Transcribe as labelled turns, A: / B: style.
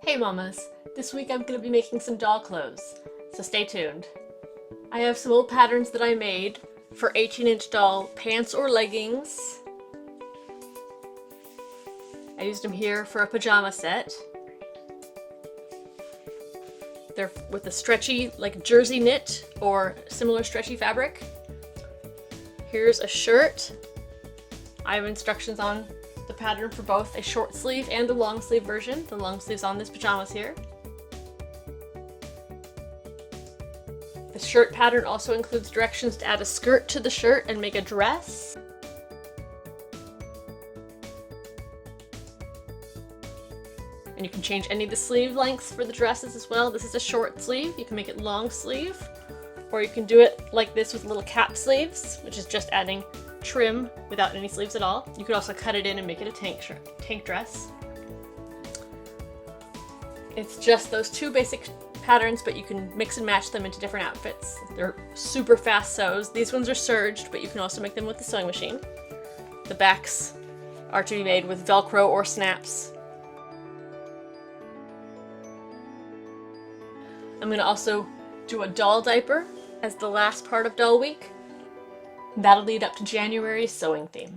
A: Hey mamas, this week I'm going to be making some doll clothes, so stay tuned. I have some old patterns that I made for 18-inch doll pants or leggings. I used them here for a pajama set. They're with a stretchy, like jersey knit or similar stretchy fabric. Here's a shirt. I have instructions on the pattern for both a short sleeve and a long sleeve version. The long sleeve's on this pajamas here. The shirt pattern also includes directions to add a skirt to the shirt and make a dress. And you can change any of the sleeve lengths for the dresses as well. This is a short sleeve. You can make it long sleeve, or you can do it like this with little cap sleeves, which is just adding trim without any sleeves at all. You could also cut it in and make it a tank dress. It's just those two basic patterns, but you can mix and match them into different outfits. They're super fast sews. These ones are serged, but you can also make them with the sewing machine. The backs are to be made with Velcro or snaps. I'm going to also do a doll diaper as the last part of Doll Week. That'll lead up to January's sewing theme.